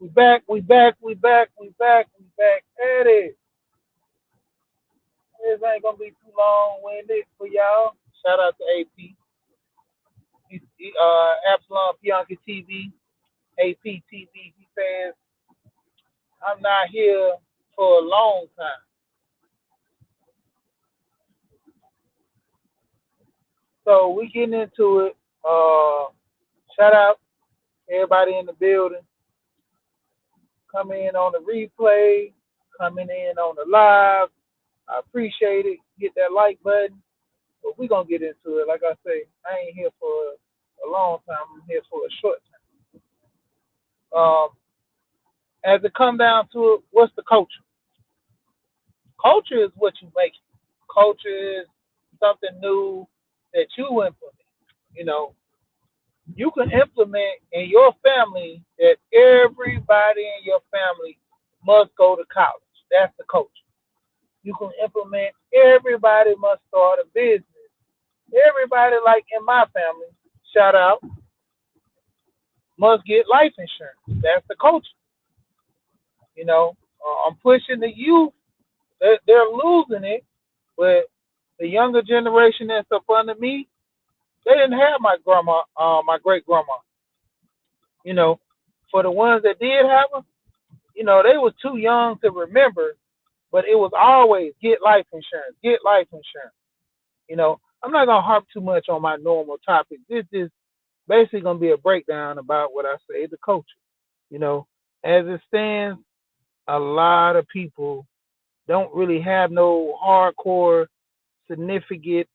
We back, we back, we back, we back, we back at it. This ain't gonna be too long winded for y'all. Shout out to AP. Absalom Bianca TV, APTV. He says, I'm not here for a long time. So we getting into it. Shout out everybody in the building, coming in on the replay, coming in on the live. I appreciate it. Hit that like button. But we gonna get into it. Like I say, I ain't here for a long time. I'm here for a short time. As it come down to it, what's the culture? Culture is what you make it. Culture is something new that you implement. You know, you can implement in your family that everybody in your family must go to college. That's the culture. You can implement everybody must start a business. Everybody, like in my family, shout out, must get life insurance. That's the culture. You know, I'm pushing the youth. They're losing it, but the younger generation that's up under me, they didn't have my grandma, my great grandma. You know, for the ones that did have them, you know, they was too young to remember, but it was always get life insurance, get life insurance. You know, I'm not gonna harp too much on my normal topic. This is basically gonna be a breakdown about what I say, the culture. You know, as it stands, a lot of people don't really have no hardcore, significant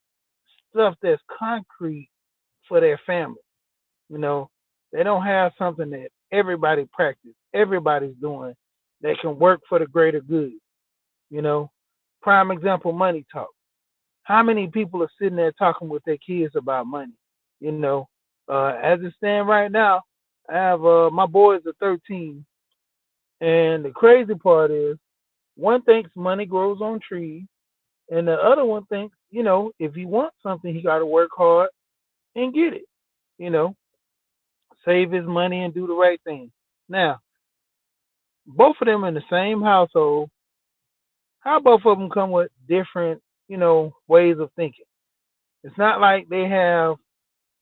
stuff that's concrete for their family. You know, they don't have something that everybody practice, everybody's doing that can work for the greater good. You know, prime example, money talk. How many people are sitting there talking with their kids about money? You know, as it stands right now, I have my boys are 13, and the crazy part is one thinks money grows on trees, and the other one thinks, you know, if he wants something, he got to work hard and get it. You know, save his money and do the right thing. Now, both of them in the same household, how both of them come with different, you know, ways of thinking. It's not like they have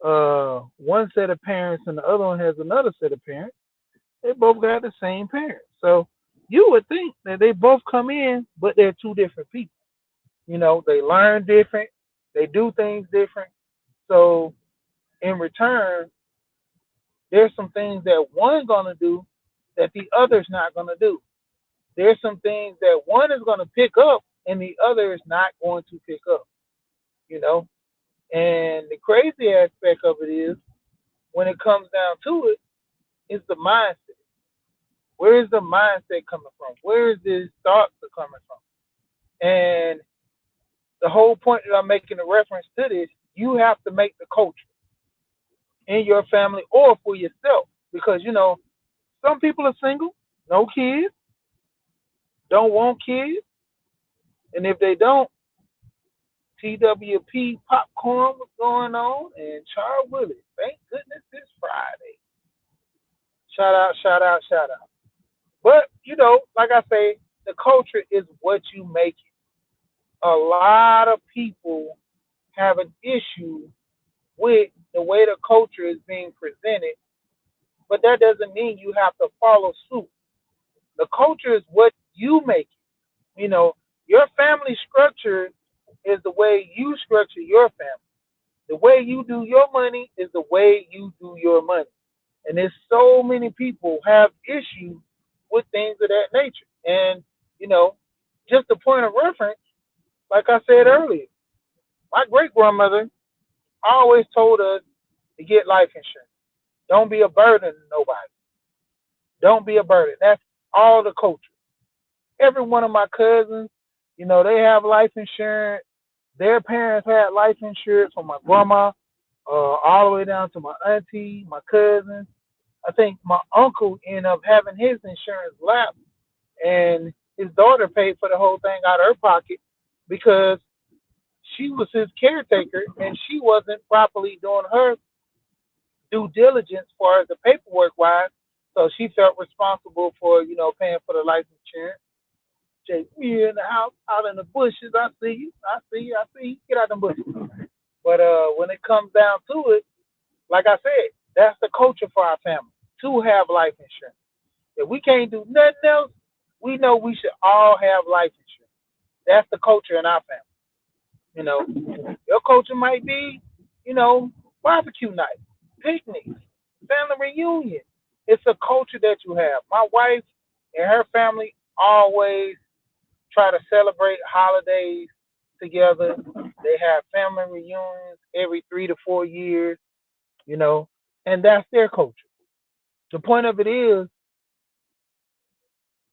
one set of parents and the other one has another set of parents. They both got the same parents. So you would think that they both come in, but they're two different people. You know, they learn different, they do things different. So in return, there's some things that one gonna do that the other's not gonna do. There's some things that one is gonna pick up and the other is not going to pick up. You know, and the crazy aspect of it is when it comes down to it, it's the mindset. Where is the mindset coming from? Where is these thoughts are coming from? And the whole point that I'm making a reference to this, you have to make the culture in your family or for yourself. Because, you know, some people are single, no kids, don't want kids. And if they don't, TWP popcorn was going on and Charles Willis. Thank goodness it's Friday. Shout out, shout out, shout out. But, you know, like I say, the culture is what you make it. A lot of people have an issue with the way the culture is being presented, but that doesn't mean you have to follow suit. The culture is what you make it. You know, your family structure is the way you structure your family. The way you do your money is the way you do your money. And there's so many people have issues with things of that nature. And, you know, just a point of reference, like I said earlier, my great grandmother always told us to get life insurance. Don't be a burden to nobody. Don't be a burden. That's all the culture. Every one of my cousins, you know, they have life insurance. Their parents had life insurance from my grandma, all the way down to my auntie, my cousins. I think my uncle ended up having his insurance lapse, and his daughter paid for the whole thing out of her pocket because she was his caretaker and she wasn't properly doing her due diligence as far as the paperwork wise. So she felt responsible for, paying for the life insurance. Jake, we in the house, out in the bushes. I see you. I see you. I see you. Get out the bushes. But when it comes down to it, like I said, that's the culture for our family to have life insurance. If we can't do nothing else, we know we should all have life insurance. That's the culture in our family. You know, your culture might be, barbecue night, picnics, family reunion. It's a culture that you have. My wife and her family always try to celebrate holidays together. They have family reunions every 3 to 4 years, you know, and that's their culture. The point of it is,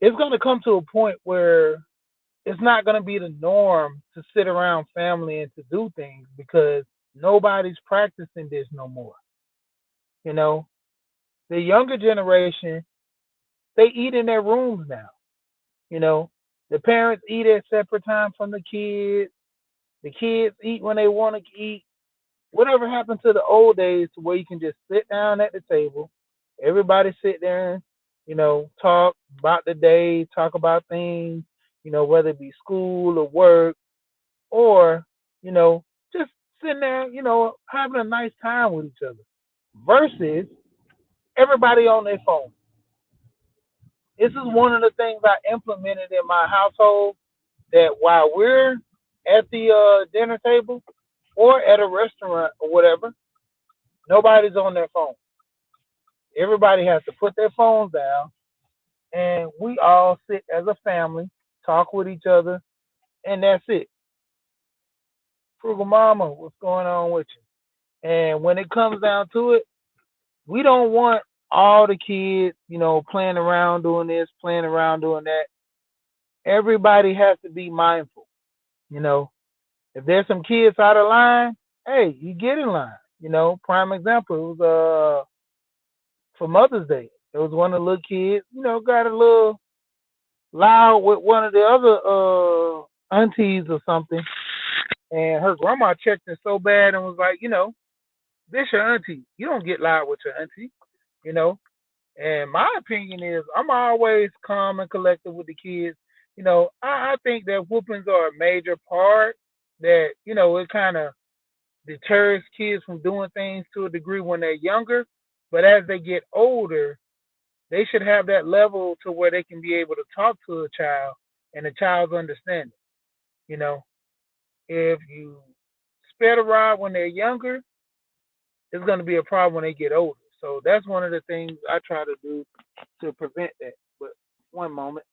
it's going to come to a point where it's not going to be the norm to sit around family and to do things because nobody's practicing this no more. You know, the younger generation, they eat in their rooms now. You know, the parents eat at separate time from the kids. The kids eat when they want to eat. Whatever happened to the old days to where you can just sit down at the table, everybody sit there and, talk about the day, talk about things, whether it be school or work or, you know, just sitting there, having a nice time with each other versus everybody on their phone. This is one of the things I implemented in my household that while we're at the dinner table or at a restaurant or whatever, nobody's on their phone. Everybody has to put their phones down and we all sit as a family, talk with each other, and that's it. Frugal Mama, what's going on with you? And when it comes down to it, we don't want all the kids, playing around doing this, playing around doing that. Everybody has to be mindful. You know, if there's some kids out of line, hey, you get in line. Prime example, it was for Mother's Day. There was one of the little kids, got a little loud with one of the other aunties or something, and her grandma checked it so bad and was like, this your auntie. You don't get loud with your auntie, you know. And my opinion is, I'm always calm and collected with the kids. I think that whoopings are a major part that, it kind of deters kids from doing things to a degree when they're younger. But as they get older, they should have that level to where they can be able to talk to a child and the child's understanding. You know, if you spare the rod when they're younger, it's going to be a problem when they get older. So that's one of the things I try to do to prevent that. But one moment.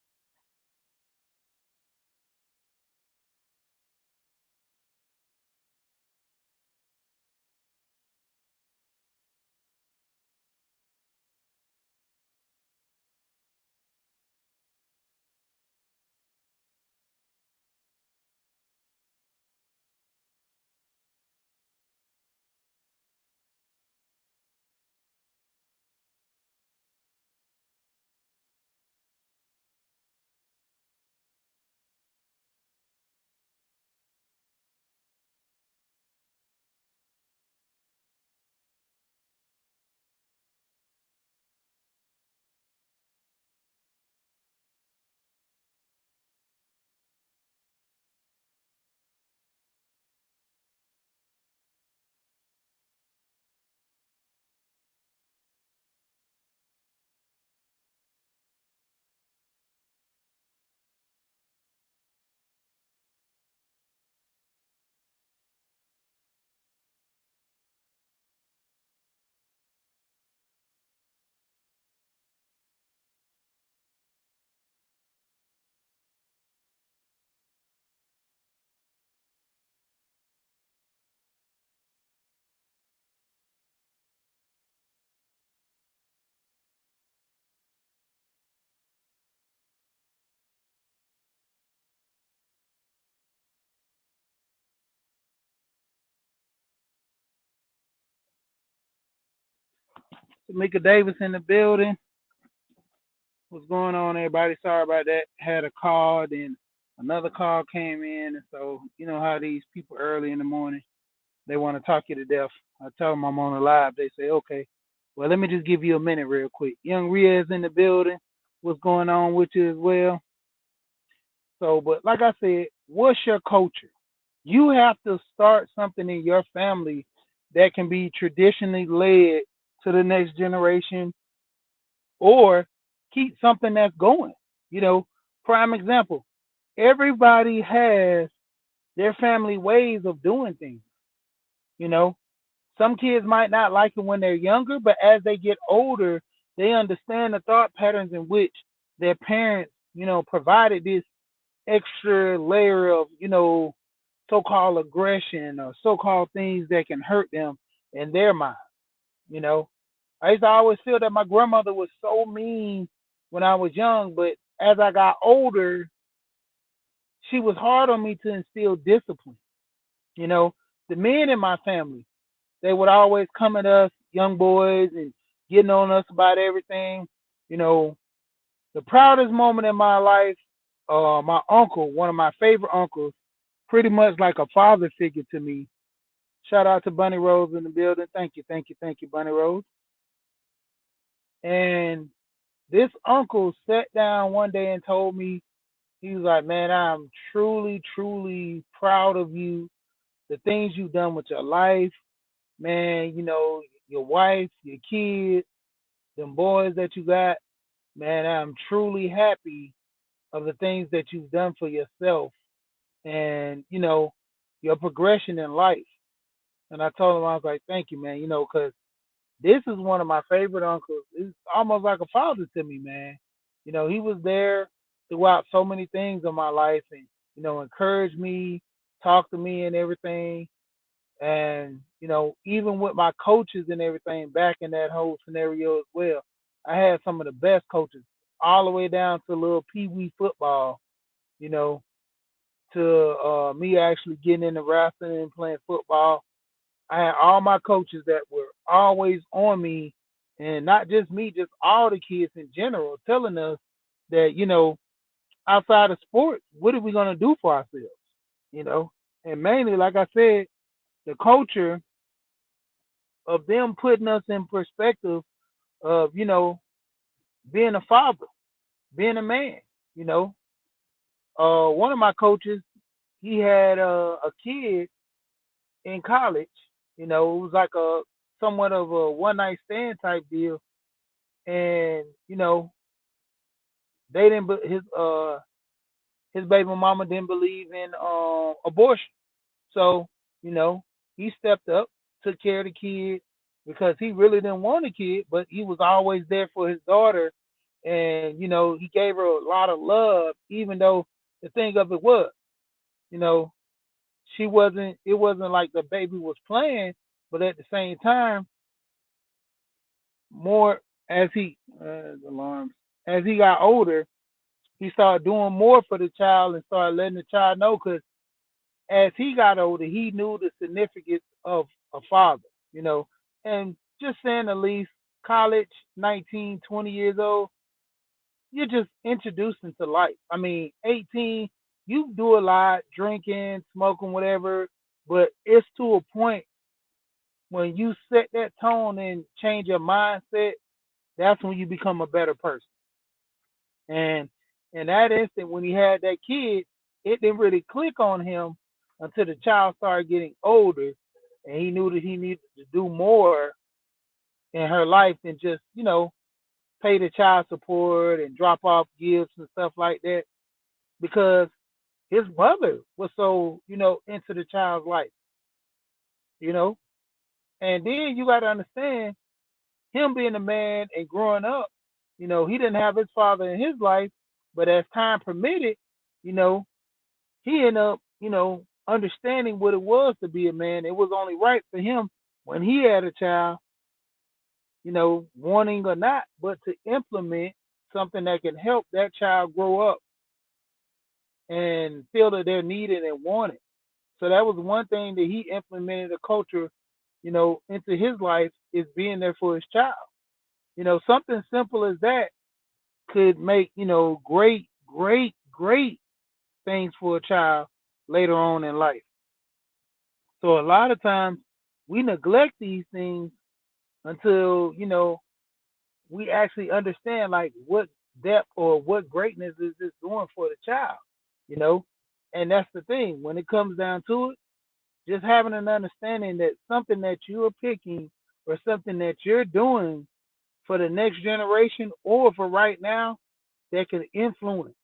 Tamika Davis in the building. What's going on, everybody? Sorry about that. Had a call, then another call came in. And so, you know how these people early in the morning, they want to talk you to death. I tell them I'm on the live. They say, okay. Well, let me just give you a minute real quick. Young Ria's in the building. What's going on with you as well? So, but like I said, what's your culture? You have to start something in your family that can be traditionally led to the next generation or keep something that's going. You know, prime example, everybody has their family ways of doing things. You know, some kids might not like it when they're younger, but as they get older, they understand the thought patterns in which their parents, provided this extra layer of, so-called aggression or so-called things that can hurt them in their mind. You know, I used to always feel that my grandmother was so mean when I was young, but as I got older, she was hard on me to instill discipline. You know, the men in my family, they would always come at us, young boys, and getting on us about everything. You know, the proudest moment in my life, my uncle, one of my favorite uncles, pretty much like a father figure to me. Shout out to Bunny Rose in the building. Thank you, thank you, thank you, Bunny Rose. And this uncle sat down one day and told me, he was like, man, I'm truly, truly proud of you. The things you've done with your life, man, your wife, your kids, them boys that you got, man, I'm truly happy of the things that you've done for yourself and, your progression in life. And I told him, I was like, thank you, man, because this is one of my favorite uncles. It's almost like a father to me, man. He was there throughout so many things in my life and, encouraged me, talked to me and everything. And, even with my coaches and everything back in that whole scenario as well, I had some of the best coaches all the way down to little pee wee football, you know, to me actually getting into wrestling and playing football. I had all my coaches that were always on me, and not just me, just all the kids in general, telling us that, outside of sports, what are we going to do for ourselves, you know? And mainly, like I said, the culture of them putting us in perspective of, being a father, being a man, you know. One of my coaches, he had a kid in college, it was like a somewhat of a one night stand type deal. And, they didn't, his baby mama didn't believe in abortion. So, you know, he stepped up, took care of the kid because he really didn't want a kid, but he was always there for his daughter. And, he gave her a lot of love, even though the thing of it was, you know, it wasn't like the baby was playing, but at the same time, more as alarms, as he got older, he started doing more for the child and started letting the child know because as he got older, he knew the significance of a father, and just saying the least, college, 19, 20 years old, you're just introducing to life. I mean, 18, you do a lot, drinking, smoking, whatever, but it's to a point when you set that tone and change your mindset, that's when you become a better person. And in that instant, when he had that kid, it didn't really click on him until the child started getting older and he knew that he needed to do more in her life than just, pay the child support and drop off gifts and stuff like that because his mother was so, into the child's life, you know. And then you got to understand him being a man and growing up, he didn't have his father in his life, but as time permitted, you know, he ended up, understanding what it was to be a man. It was only right for him when he had a child, wanting or not, but to implement something that can help that child grow up and feel that they're needed and wanted. So that was one thing that he implemented a culture, into his life is being there for his child. Something simple as that could make, great, great, great things for a child later on in life. So a lot of times we neglect these things until, we actually understand like what depth or what greatness is this doing for the child, you know? And that's the thing. When it comes down to it, just having an understanding that something that you're picking or something that you're doing for the next generation or for right now that can influence,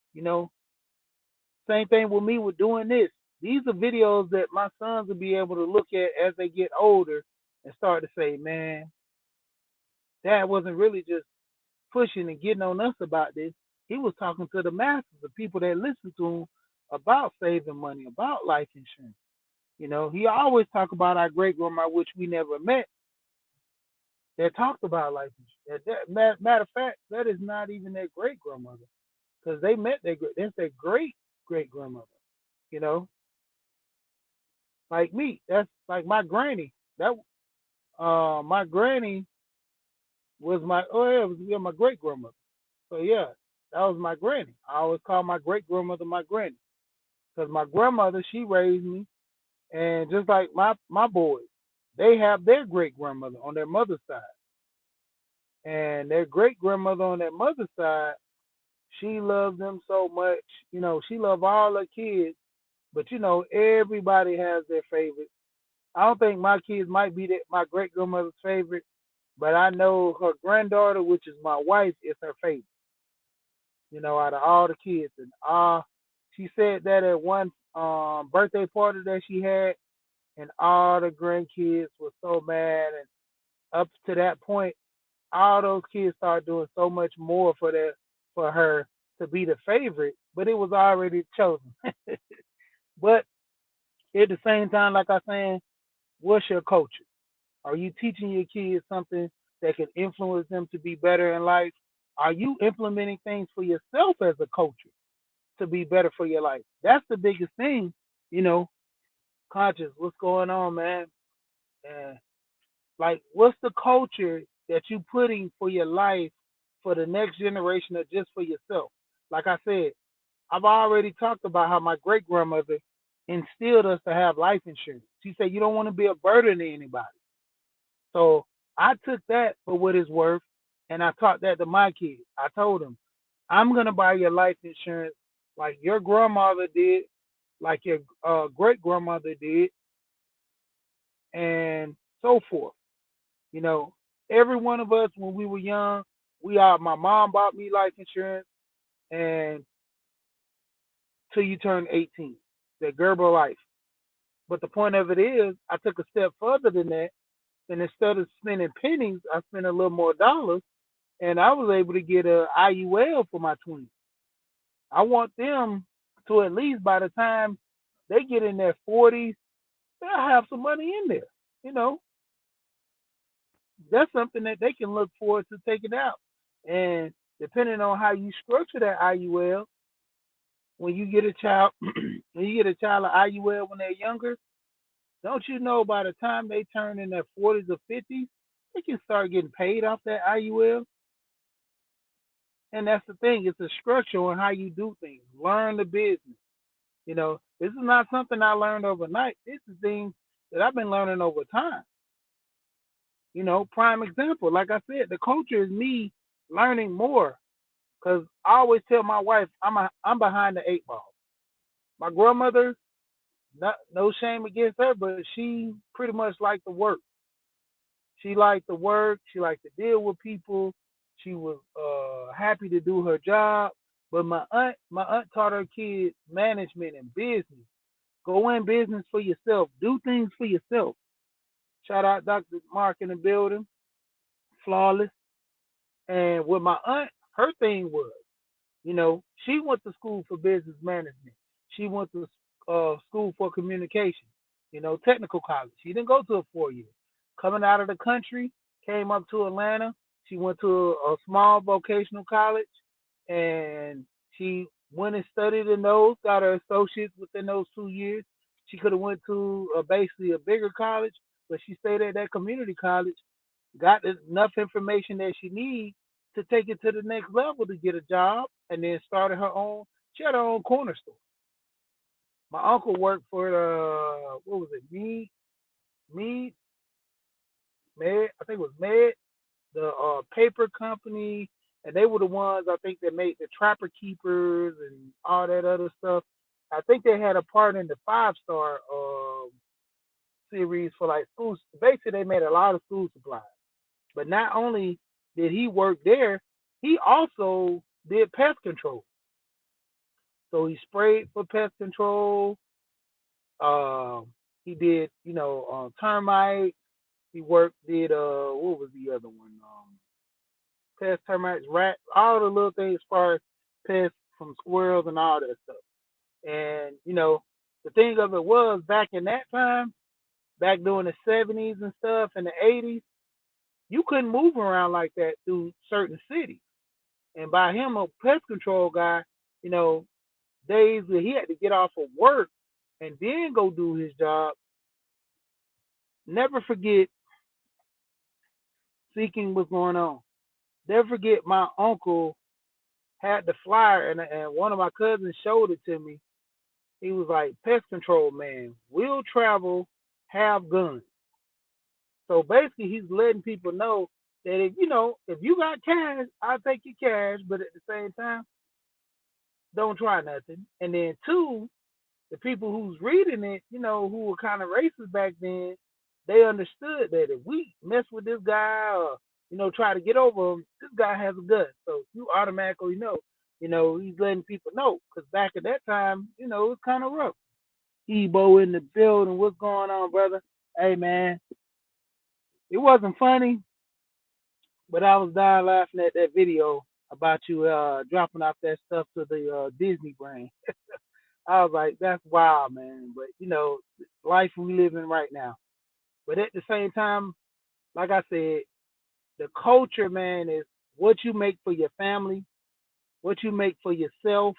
Same thing with me with doing this. These are videos that my sons will be able to look at as they get older and start to say, man, dad wasn't really just pushing and getting on us about this. He was talking to the masses, the people that listen to him about saving money, about life insurance. He always talked about our great grandma, which we never met, that talked about life insurance. Matter of fact, that is not even their great grandmother because they met that's their great great grandmother. You know, like me, that's like my granny. That my granny was my great grandmother. So yeah, that was my granny. I always call my great grandmother my granny because my grandmother she raised me, and just like my boys, they have their great grandmother on their mother's side, and their great grandmother on their mother's side, she loved them so much. She loved all her kids, but everybody has their favorite. I don't think my kids might be my great grandmother's favorite, but I know her granddaughter, which is my wife, is her favorite. Out of all the kids, and she said that at one birthday party that she had, and all the grandkids were so mad, and up to that point, all those kids started doing so much more for her to be the favorite, but it was already chosen. But at the same time, like I saying, what's your culture? Are you teaching your kids something that can influence them to be better in life? Are you implementing things for yourself as a culture to be better for your life? That's the biggest thing, you know. Conscious, what's going on, man? And like, what's the culture that you putting for your life for the next generation or just for yourself? Like I said, I've already talked about how my great grandmother instilled us to have life insurance. She said you don't want to be a burden to anybody. So I took that for what it's worth, and I taught that to my kids. I told them, I'm gonna buy your life insurance like your grandmother did, like your great grandmother did, and so forth. You know, every one of us when we were young, my mom bought me life insurance, and till you turn 18, the Gerber Life. But the point of it is, I took a step further than that, and instead of spending pennies, I spent a little more dollars, and I was able to get a IUL for my twins. I want them to at least by the time they get in their 40s, they'll have some money in there. You know, that's something that they can look forward to taking out. And depending on how you structure that IUL, when you get a child, when you get a child an IUL when they're younger, don't you know by the time they turn in their 40s or 50s, they can start getting paid off that IUL? And that's the thing, it's a structure on how you do things. Learn the business. This is not something I learned overnight. This is things that I've been learning over time. Prime example, like I said, the culture is me learning more. Cause I always tell my wife I'm behind the eight ball. My grandmother, no shame against her, but she pretty much liked to work. She liked to work. She liked to deal with people. She was happy to do her job. But my aunt taught her kids management and business. Go in business for yourself. Do things for yourself. Shout out Dr. Mark in the building. Flawless. And with my aunt, her thing was, she went to school for business management. She went to school for communication, technical college. She didn't go to a 4 year. Coming out of the country, came up to Atlanta. She went to a small vocational college, and she went and studied in those, got her associates within those 2 years. She could have went to basically a bigger college, but she stayed at that community college, got enough information that she needs to take it to the next level to get a job, and then started her own. She had her own corner store. My uncle worked for what was it, Mead, Med, I think it was Med, the paper company, and they were the ones I think that made the Trapper Keepers and all that other stuff. I think they had a part in the Five Star series for like school. Basically, they made a lot of school supplies. But not only did he work there, he also did pest control. So he sprayed for pest control. He did, termite. He worked, did what was the other one? Pest, termites, rat, all the little things as far as pests from squirrels and all that stuff. And the thing of it was back in that time, back during the '70s and stuff, and the '80s, you couldn't move around like that through certain cities. And by him, a pest control guy, you know, days that he had to get off of work and then go do his job. Never forget seeking what's going on. Never forget my uncle had the flyer and one of my cousins showed it to me. He was like, pest control man, will travel, have guns. So basically he's letting people know that if you got cash, I'll take your cash, but at the same time, don't try nothing. And then two, the people who's reading it, who were kind of racist back then, they understood that if we mess with this guy or try to get over him, this guy has a gun. So you automatically know, he's letting people know. Because back at that time, it was kind of rough. Ebo in the building, what's going on, brother? Hey, man, it wasn't funny, but I was dying laughing at that video about you dropping off that stuff to the Disney brand. I was like, that's wild, man. But life we live in right now. But at the same time, like I said, the culture, man, is what you make for your family, what you make for yourself.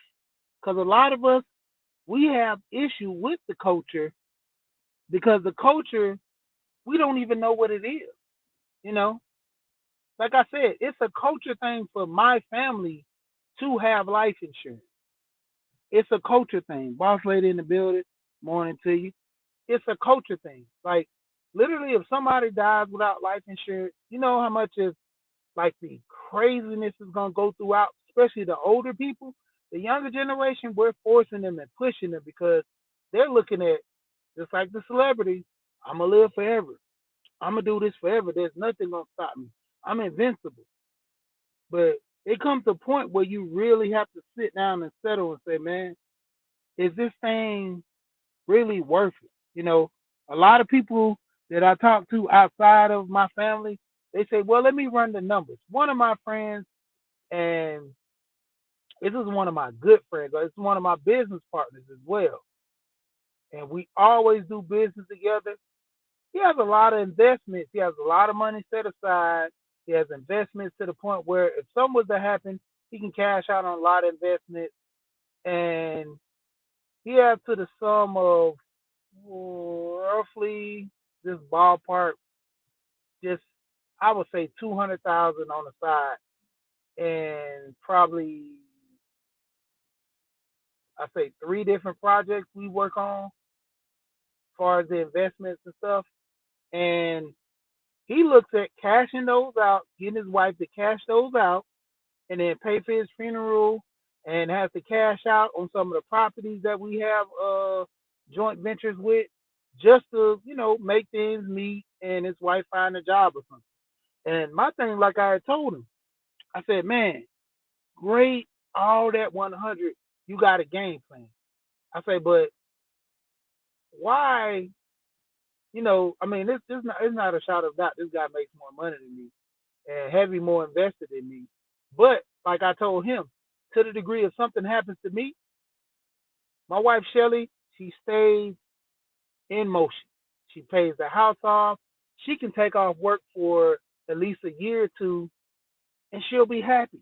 Because a lot of us, we have issue with the culture because the culture, we don't even know what it is. You know, like I said, it's a culture thing for my family to have life insurance. It's a culture thing. Boss lady in the building, morning to you. It's a culture thing. Like literally, if somebody dies without life insurance, you know how much is like the craziness is gonna go throughout, especially the older people. The younger generation, we're forcing them and pushing them because they're looking at just like the celebrities. I'm gonna live forever. I'm gonna do this forever. There's nothing gonna stop me. I'm invincible. But it comes to a point where you really have to sit down and settle and say, man, is this thing really worth it? A lot of people that I talk to outside of my family, they say, well, let me run the numbers. One of my friends, and this is one of my good friends, it's one of my business partners as well. And we always do business together. He has a lot of investments. He has a lot of money set aside. He has investments to the point where if something was to happen, he can cash out on a lot of investments. And he has to the sum of roughly this ballpark, just I would say 200,000 on the side, and probably I say three different projects we work on, as far as the investments and stuff. And he looks at cashing those out, getting his wife to cash those out, and then pay for his funeral, and have to cash out on some of the properties that we have joint ventures with, just to make things meet and his wife find a job or something. And my thing, like I had told him, I said, man, great, all that 100, you got a game plan. I say, but why? I mean, it's not a shot of doubt. This guy makes more money than me and heavy more invested than me. But like I told him, to the degree if something happens to me, my wife Shelly, she stays in motion. She pays the house off. She can take off work for at least a year or two, and she'll be happy.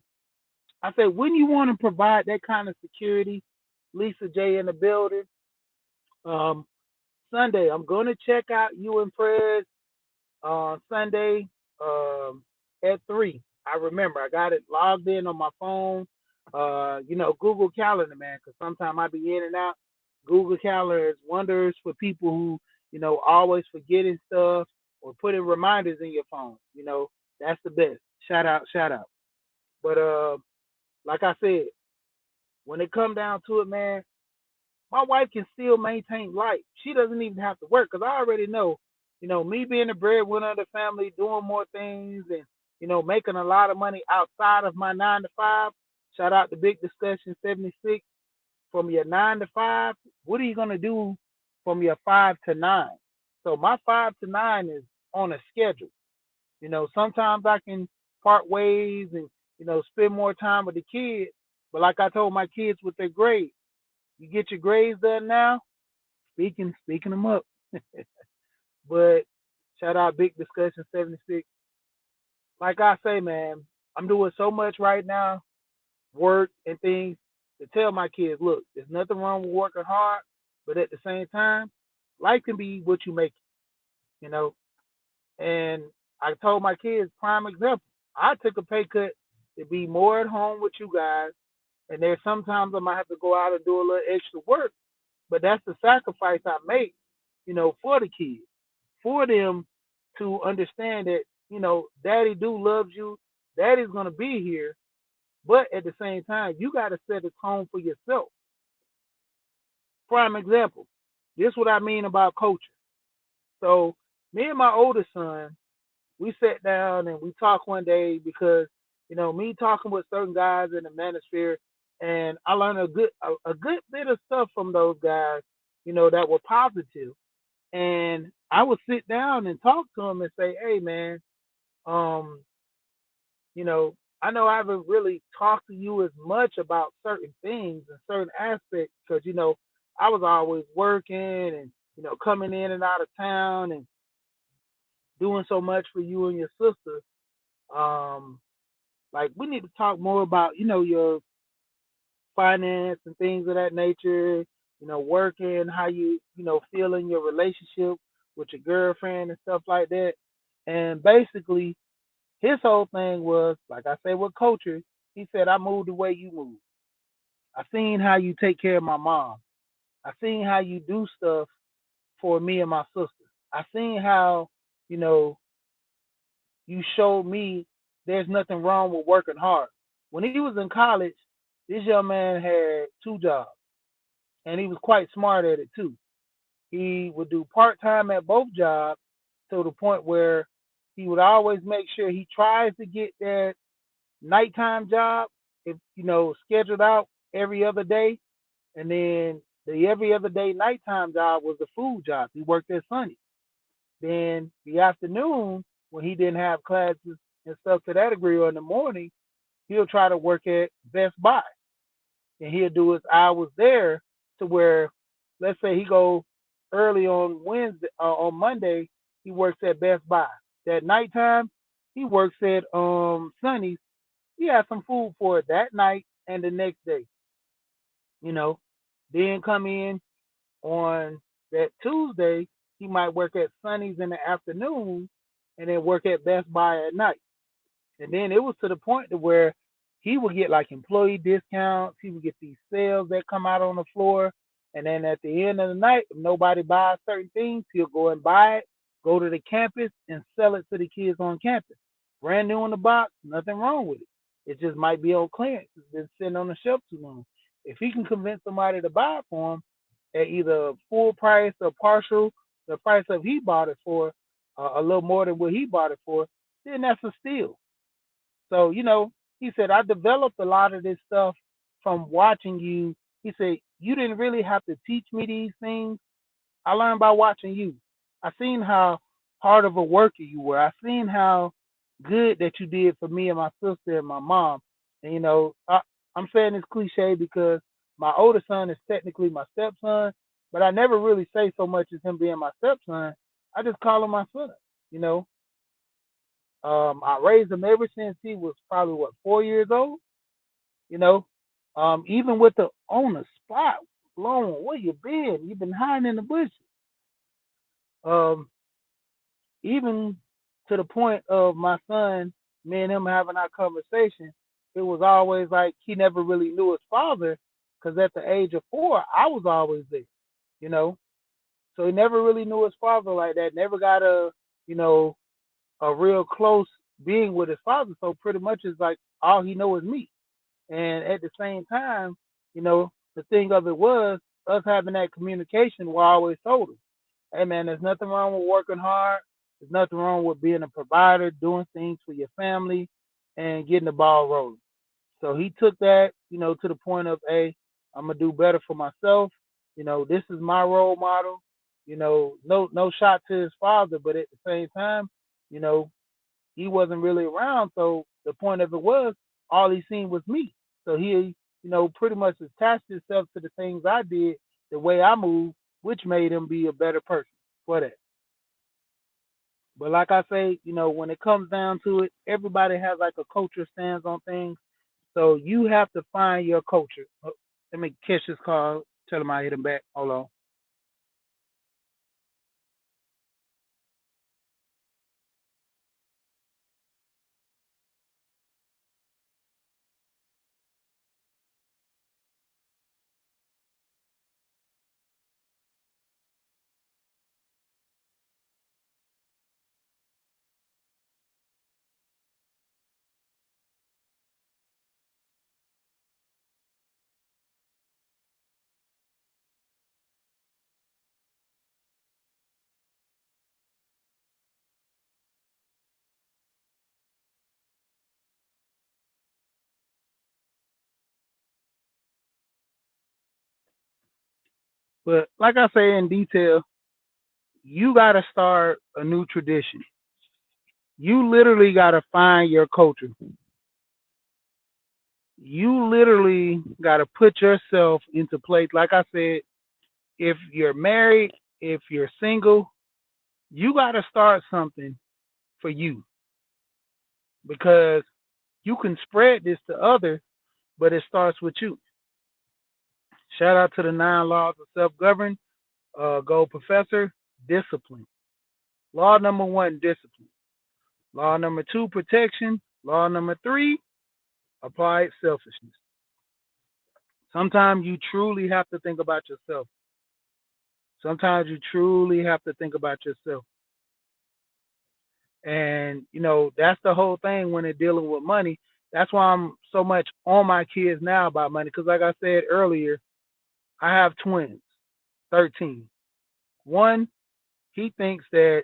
I said, wouldn't you want to provide that kind of security? Lisa J in the building. Um, Sunday, I'm going to check out you and Fred on Sunday at 3. I remember I got it logged in on my phone. Google Calendar, man, because sometimes I be in and out. Google Calendar is wonders for people who, always forgetting stuff or putting reminders in your phone. That's the best. Shout out, shout out. But like I said, when it come down to it, man, my wife can still maintain life. She doesn't even have to work because I already know, me being the breadwinner of the family, doing more things and, making a lot of money outside of my 9 to 5. Shout out to Big Discussion 76. From your 9 to 5, what are you going to do from your 5 to 9? So my 5 to 9 is on a schedule. Sometimes I can part ways and, spend more time with the kids. But like I told my kids with their grades, you get your grades done now, speaking them up. But shout out Big Discussion 76. Like I say, man, I'm doing so much right now, work and things, to tell my kids, look, there's nothing wrong with working hard, but at the same time, life can be what you make it, And I told my kids, prime example, I took a pay cut to be more at home with you guys, and there's sometimes I might have to go out and do a little extra work, but that's the sacrifice I make, for the kids, for them to understand that, daddy do loves you, daddy's gonna be here, but at the same time, you gotta set a tone for yourself. Prime example. This is what I mean about culture. So me and my oldest son, we sat down and we talked one day because, me talking with certain guys in the manosphere, and I learned a good bit of stuff from those guys, that were positive. And I would sit down and talk to them and say, hey man, um, you know, I know I haven't really talked to you as much about certain things and certain aspects because, I was always working and, coming in and out of town and doing so much for you and your sister. Um, like we need to talk more about, your finance and things of that nature, working, how you, feel in your relationship with your girlfriend and stuff like that. And basically, his whole thing was, like I say with culture, he said, I moved the way you move. I seen how you take care of my mom. I seen how you do stuff for me and my sister. I seen how, you know, you showed me there's nothing wrong with working hard. When he was in college, this young man had 2 jobs and he was quite smart at it too. He would do part time at both jobs to the point where he would always make sure he tries to get that nighttime job, if scheduled out every other day, and then the every other day nighttime job was the food job. He worked at Sunny. Then the afternoon, when he didn't have classes and stuff to that degree, or in the morning, he'll try to work at Best Buy, and he'll do his hours there to where, let's say he go early on Wednesday, on Monday, he works at Best Buy. That nighttime, he works at Sunny's. He has some food for it that night and the next day, you know. Then come in on that Tuesday, he might work at Sunny's in the afternoon and then work at Best Buy at night. And then it was to the point to where he would get like employee discounts, he would get these sales that come out on the floor. And then at the end of the night, if nobody buys certain things, he'll go and buy it, go to the campus and sell it to the kids on campus. Brand new in the box, nothing wrong with it. It just might be on clearance. It's been sitting on the shelf too long. If he can convince somebody to buy it for him at either full price or partial, the price of he bought it for, a little more than what he bought it for, then that's a steal. So, he said, I developed a lot of this stuff from watching you. He said, you didn't really have to teach me these things. I learned by watching you. I seen how hard of a worker you were. I seen how good that you did for me and my sister and my mom. And I'm saying this cliche because my older son is technically my stepson, but I never really say so much as him being my stepson. I just call him my son. You know, I raised him ever since he was probably 4 years old. You know, even with the on the spot, blowing, where you been? You've been hiding in the bushes. Um, Even to the point of my son, me and him having our conversation, it was always like he never really knew his father because at the age of 4, I was always there, you know. So he never really knew his father like that. Never got a you know, a real close being with his father. So pretty much it's like all he knows is me. And at the same time, the thing of it was us having that communication. We always told him, "Hey man, there's nothing wrong with working hard. There's nothing wrong with being a provider, doing things for your family, and getting the ball rolling." So he took that, to the point of, "Hey, I'm gonna do better for myself. This is my role model." No shot to his father, but at the same time, you know, he wasn't really around. So the point of it was, all he seen was me. So he, pretty much attached himself to the things I did, the way I moved, which made him be a better person for that. But like I say, when it comes down to it, everybody has like a culture stance on things. So you have to find your culture. Oh, let me catch this call. Tell him I hit him back. Hold on. But like I say in detail, you got to start a new tradition. You literally got to find your culture. You literally got to put yourself into place. Like I said, if you're married, if you're single, you got to start something for you, because you can spread this to others, but it starts with you. Shout out to the 9 laws of self-government. Gold professor, discipline. Law number one, discipline. Law number two, protection. Law number three, applied selfishness. Sometimes you truly have to think about yourself. Sometimes you truly have to think about yourself. And, that's the whole thing when they're dealing with money. That's why I'm so much on my kids now about money. Because, like I said earlier, I have twins, 13. One, he thinks that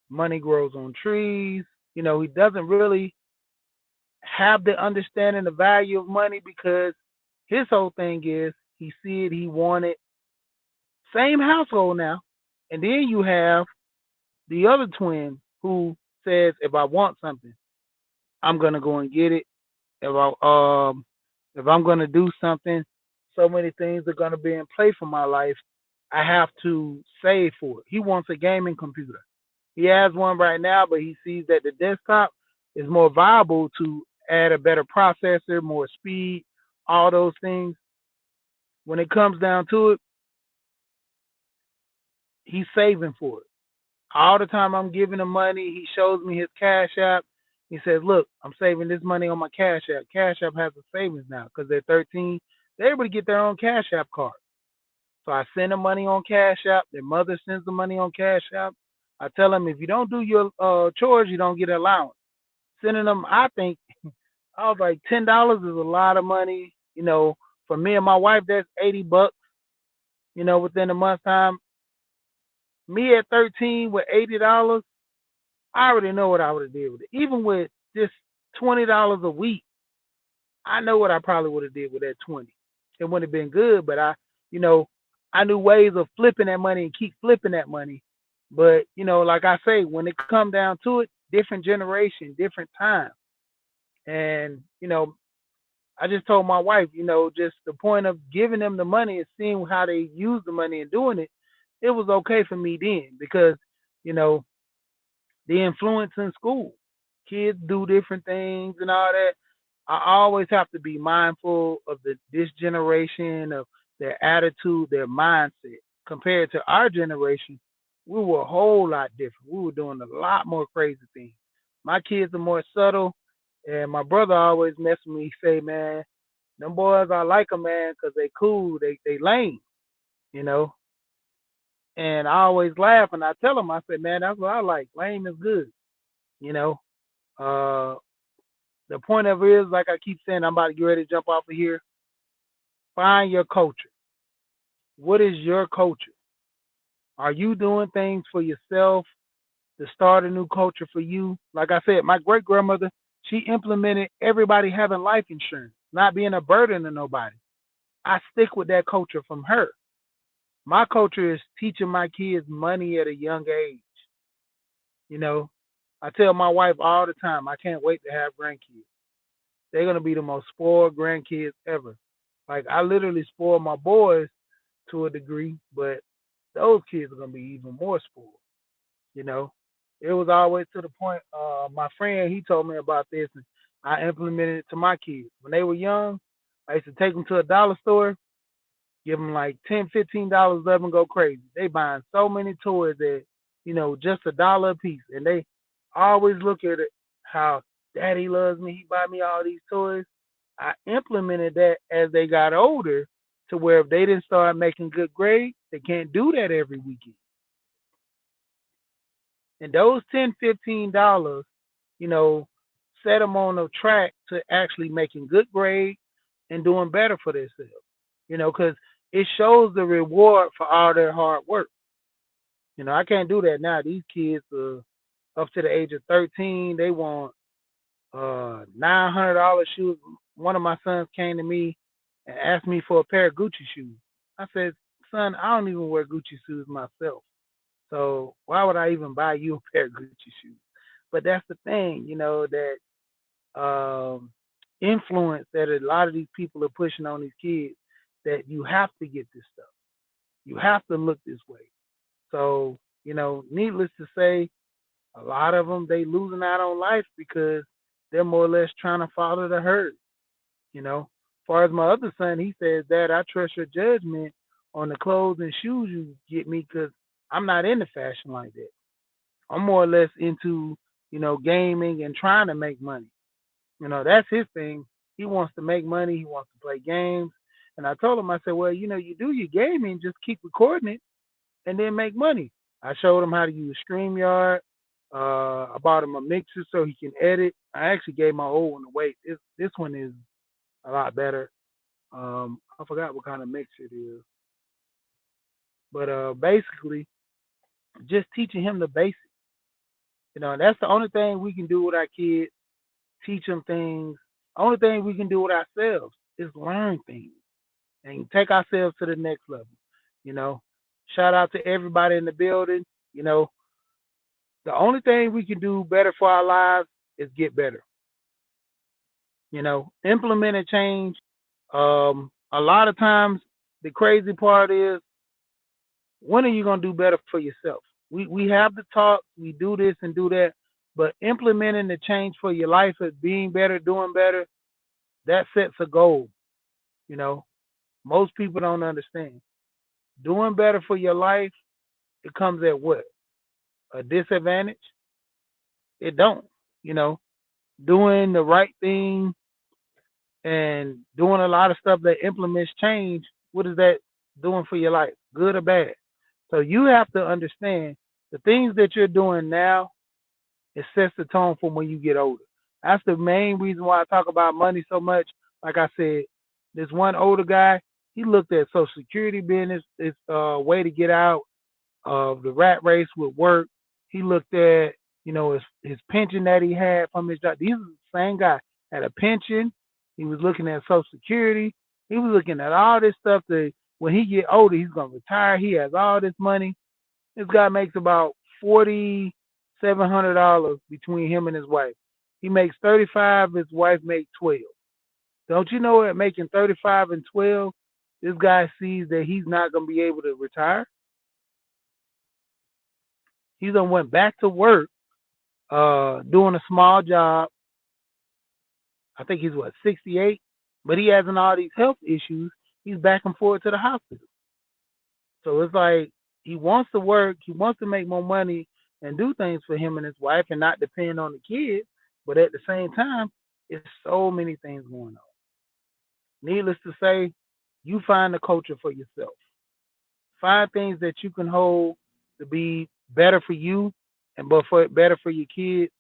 money grows on trees. He doesn't really have the understanding the value of money, because his whole thing is he see it, he want it. Same household now. And then you have the other twin who says, if I want something, I'm gonna go and get it. If I'm gonna do something, so many things are gonna be in play for my life. I have to save for it. He wants a gaming computer. He has one right now, but he sees that the desktop is more viable to add a better processor, more speed, all those things. When it comes down to it, he's saving for it. All the time I'm giving him money, he shows me his Cash App. He says, "Look, I'm saving this money on my Cash App." Cash App has a savings now because they're 13. They're able to get their own Cash App card. So I send them money on Cash App. Their mother sends them money on Cash App. I tell them, if you don't do your chores, you don't get an allowance. Sending them, I think, I was like, $10 is a lot of money. For me and my wife, that's $80. Within a month's time. Me at 13 with $80, I already know what I would have did with it. Even with just $20 a week, I know what I probably would have did with that 20. It wouldn't have been good, but you know, I knew ways of flipping that money and keep flipping that money. But like I say, when it come down to it, different generation, different time, and I just told my wife, just the point of giving them the money and seeing how they use the money and doing it, it was okay for me then, because you know the influence in school. Kids do different things and all that. I always have to be mindful of this generation, of their attitude, their mindset. Compared to our generation, we were a whole lot different. We were doing a lot more crazy things. My kids are more subtle, and my brother always mess with me. Say, "Man, them boys, I like them, man, because they cool. They lame, you know." And I always laugh and I tell them, I say, man, that's what I like. Lame is good. You know, uh, the point of it is, like I keep saying, I'm about to get ready to jump off of here. Find your culture. What is your culture? Are you doing things for yourself to start a new culture for you? Like I said, my great grandmother, she implemented everybody having life insurance, not being a burden to nobody. I stick with that culture from her. My culture is teaching my kids money at a young age. You know, I tell my wife all the time, I can't wait to have grandkids. They're gonna be the most spoiled grandkids ever. Like I literally spoil my boys to a degree, but those kids are gonna be even more spoiled. You know, it was always to the point. My friend he told me about this, and I implemented it to my kids when they were young. I used to take them to a dollar store, give them like $10, $15, let them go crazy. They buying so many toys that just $1 a piece, and they always look at it how daddy loves me. He buy me all these toys. I implemented that as they got older to where if they didn't start making good grades, they can't do that every weekend. And those $10, $15, you know, set them on a track to actually making good grades and doing better for themselves. Because it shows the reward for all their hard work. I can't do that now. These kids are up to the age of 13. They want $900 shoes. One of my sons came to me and asked me for a pair of Gucci shoes. I said, son, I don't even wear Gucci shoes myself. So why would I even buy you a pair of Gucci shoes? But that's the thing, that influence that a lot of these people are pushing on these kids, that you have to get this stuff. You have to look this way. So, needless to say, a lot of them, they losing out on life because they're more or less trying to follow the herd. As far as my other son, he says, Dad, I trust your judgment on the clothes and shoes you get me because I'm not into fashion like that. I'm more or less into, gaming and trying to make money. That's his thing. He wants to make money. He wants to play games. And I told him, I said, well, you do your gaming, just keep recording it and then make money. I showed him how to use StreamYard. I bought him a mixer so he can edit. I actually gave my old one away. This one is a lot better. I forgot what kind of mixer it is. But basically, just teaching him the basics. That's the only thing we can do with our kids. Teach them things. Only thing we can do with ourselves is learn things and take ourselves to the next level. You know, shout out to everybody in the building. The only thing we can do better for our lives is get better. Implement a change. A lot of times, the crazy part is, when are you gonna do better for yourself? We have the talk, we do this and do that, but implementing the change for your life as being better, doing better, that sets a goal. You know, most people don't understand. Doing better for your life, it comes at what? A disadvantage? It don't. You know, doing the right thing and doing a lot of stuff that implements change, what is that doing for your life? Good or bad? So you have to understand the things that you're doing now, it sets the tone for when you get older. That's the main reason why I talk about money so much. Like I said, this one older guy, he looked at Social Security being his way to get out of the rat race with work. He looked at, his pension that he had from his job. These are the same guy. Had a pension. He was looking at Social Security. He was looking at all this stuff that when he get older, he's gonna retire. He has all this money. This guy makes about $4,700 between him and his wife. He makes 35. His wife makes 12. Don't you know at making 35 and 12, this guy sees that he's not gonna be able to retire. He's done went back to work, doing a small job. I think he's 68, but he having all these health issues. He's back and forth to the hospital. So it's like he wants to work, he wants to make more money and do things for him and his wife and not depend on the kids. But at the same time, it's so many things going on. Needless to say, you find the culture for yourself. Find things that you can hold to be better for you and but for better for your kids.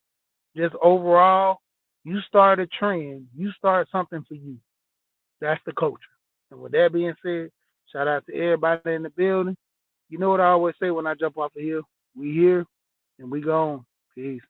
Just overall, you start a trend. You start something for you. That's the culture. And with that being said, shout out to everybody in the building. You know what I always say when I jump off the hill? We here and we gone. Peace.